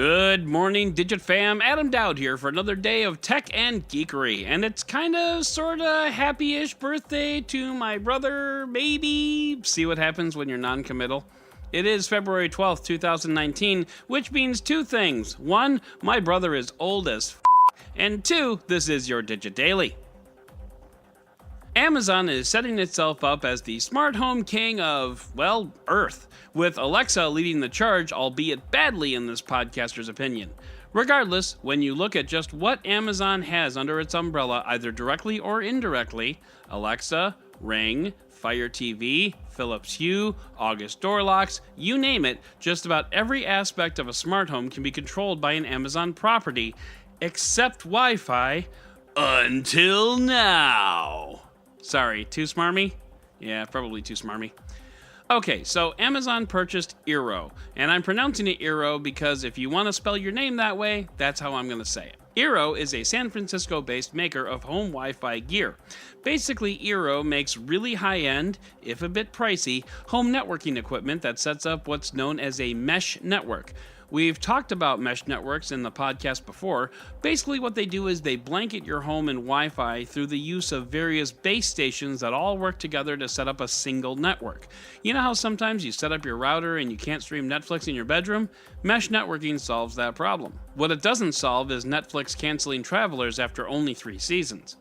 Good morning, Digit fam. Adam Dowd here for another day of tech and geekery. And it's sorta happy-ish birthday to my brother, maybe. See what happens when you're non-committal. It is February 12th, 2019, which means two things. One, my brother is old as and two, this is your Digit Daily. Amazon is setting itself up as the smart home king of, well, Earth, with Alexa leading the charge, albeit badly in this podcaster's opinion. Regardless, when you look at just what Amazon has under its umbrella, either directly or indirectly, Alexa, Ring, Fire TV, Philips Hue, August door locks, you name it, just about every aspect of a smart home can be controlled by an Amazon property, except Wi-Fi, until now. Sorry, too smarmy? Yeah, probably too smarmy. Okay, so Amazon purchased Eero, and I'm pronouncing it Eero because if you want to spell your name that way, that's how I'm going to say it. Eero is a San Francisco-based maker of home Wi-Fi gear. Basically, Eero makes really high-end, if a bit pricey, home networking equipment that sets up what's known as a mesh network. We've talked about mesh networks in the podcast before. Basically what they do is they blanket your home in Wi-Fi through the use of various base stations that all work together to set up a single network. You know how sometimes you set up your router and you can't stream Netflix in your bedroom? Mesh networking solves that problem. What it doesn't solve is Netflix canceling Travelers after only 3 seasons.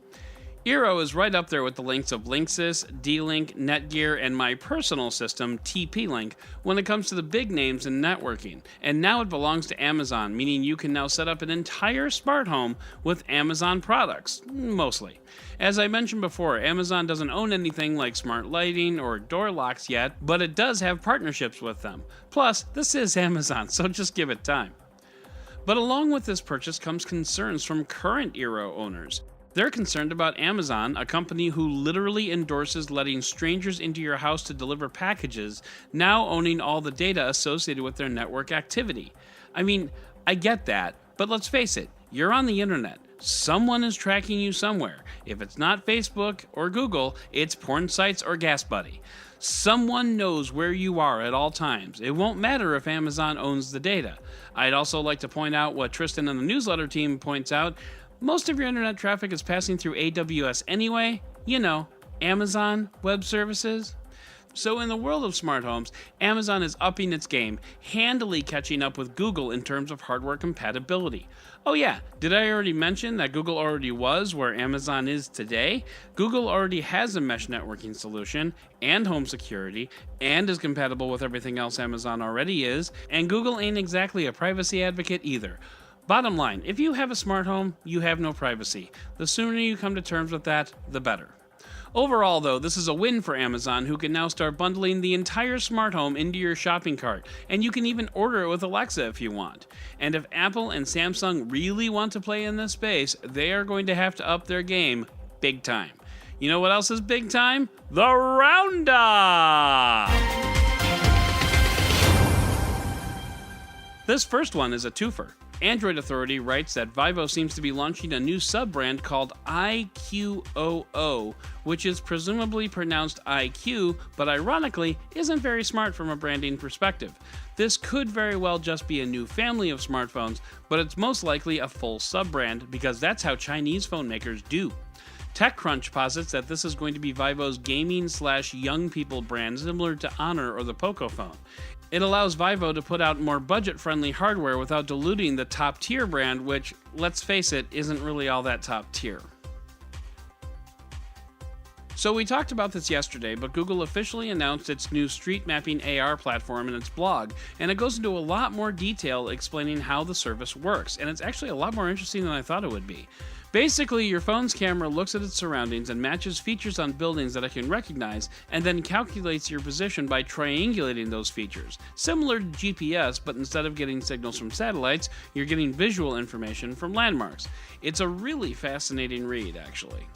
Eero is right up there with the likes of Linksys, D-Link, Netgear, and my personal system, TP-Link, when it comes to the big names in networking. And now it belongs to Amazon, meaning you can now set up an entire smart home with Amazon products, mostly. As I mentioned before, Amazon doesn't own anything like smart lighting or door locks yet, but it does have partnerships with them. Plus, this is Amazon, so just give it time. But along with this purchase comes concerns from current Eero owners. They're concerned about Amazon, a company who literally endorses letting strangers into your house to deliver packages, now owning all the data associated with their network activity. I mean, I get that, but let's face it, you're on the internet. Someone is tracking you somewhere. If it's not Facebook or Google, it's porn sites or GasBuddy. Someone knows where you are at all times. It won't matter if Amazon owns the data. I'd also like to point out what Tristan and the newsletter team points out. Most of your internet traffic is passing through AWS anyway. You know, Amazon Web Services. So in the world of smart homes, Amazon is upping its game, handily catching up with Google in terms of hardware compatibility. Oh yeah, did I already mention that Google already was where Amazon is today? Google already has a mesh networking solution and home security and is compatible with everything else Amazon already is, and Google ain't exactly a privacy advocate either. Bottom line, if you have a smart home, you have no privacy. The sooner you come to terms with that, the better. Overall, though, this is a win for Amazon, who can now start bundling the entire smart home into your shopping cart, and you can even order it with Alexa if you want. And if Apple and Samsung really want to play in this space, they are going to have to up their game big time. You know what else is big time? The roundup! This first one is a twofer. Android Authority writes that Vivo seems to be launching a new sub-brand called IQOO, which is presumably pronounced IQ, but ironically isn't very smart from a branding perspective. This could very well just be a new family of smartphones, but it's most likely a full sub-brand because that's how Chinese phone makers do. TechCrunch posits that this is going to be Vivo's gaming/young people brand, similar to Honor or the Poco phone. It allows Vivo to put out more budget-friendly hardware without diluting the top-tier brand, which, let's face it, isn't really all that top-tier. So we talked about this yesterday, but Google officially announced its new street mapping AR platform in its blog, and it goes into a lot more detail explaining how the service works, and it's actually a lot more interesting than I thought it would be. Basically, your phone's camera looks at its surroundings and matches features on buildings that it can recognize, and then calculates your position by triangulating those features. Similar to GPS, but instead of getting signals from satellites, you're getting visual information from landmarks. It's a really fascinating read, actually.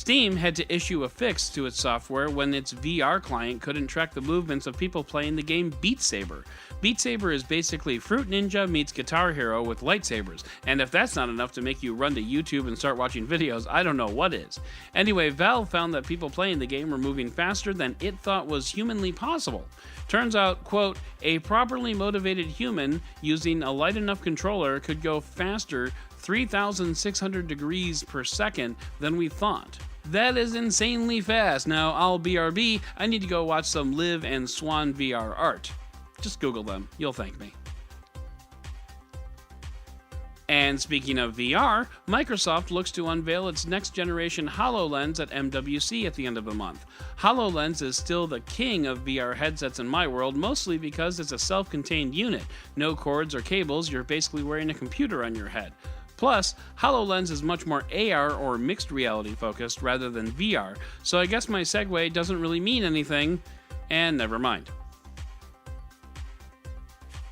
Steam had to issue a fix to its software when its VR client couldn't track the movements of people playing the game Beat Saber. Beat Saber is basically Fruit Ninja meets Guitar Hero with lightsabers, and if that's not enough to make you run to YouTube and start watching videos, I don't know what is. Anyway, Valve found that people playing the game were moving faster than it thought was humanly possible. Turns out, quote, a properly motivated human using a light enough controller could go faster 3,600 degrees per second than we thought. That is insanely fast. Now, I'll BRB, I need to go watch some Liv and Swan VR art. Just Google them. You'll thank me. And speaking of VR, Microsoft looks to unveil its next generation Holo Lens at MWC at the end of the month. Holo Lens is still the king of VR headsets in my world, mostly because it's a self-contained unit. No cords or cables, you're basically wearing a computer on your head. Plus, Holo Lens is much more AR or mixed reality focused rather than VR, so I guess my segue doesn't really mean anything, and never mind.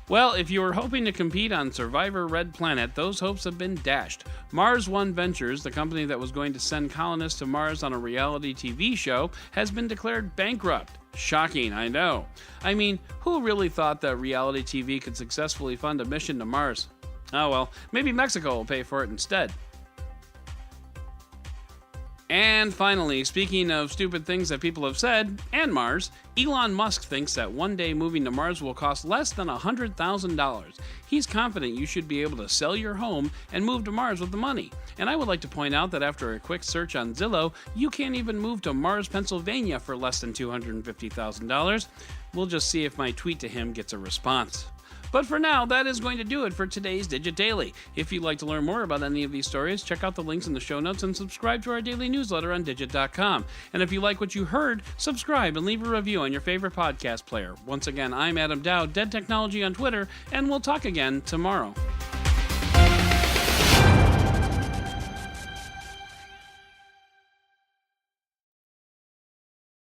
Well, if you were hoping to compete on Survivor Red Planet, those hopes have been dashed. Mars One Ventures, the company that was going to send colonists to Mars on a reality TV show, has been declared bankrupt. Shocking, I know. I mean, who really thought that reality TV could successfully fund a mission to Mars? Oh well, maybe Mexico will pay for it instead. And finally, speaking of stupid things that people have said, and Mars, Elon Musk thinks that one day moving to Mars will cost less than $100,000. He's confident you should be able to sell your home and move to Mars with the money. And I would like to point out that after a quick search on Zillow, you can't even move to Mars, Pennsylvania for less than $250,000. We'll just see if my tweet to him gets a response. But for now, that is going to do it for today's Digit Daily. If you'd like to learn more about any of these stories, check out the links in the show notes and subscribe to our daily newsletter on Digit.com. And if you like what you heard, subscribe and leave a review on your favorite podcast player. Once again, I'm Adam Dowd, Dead Technology on Twitter, and we'll talk again tomorrow.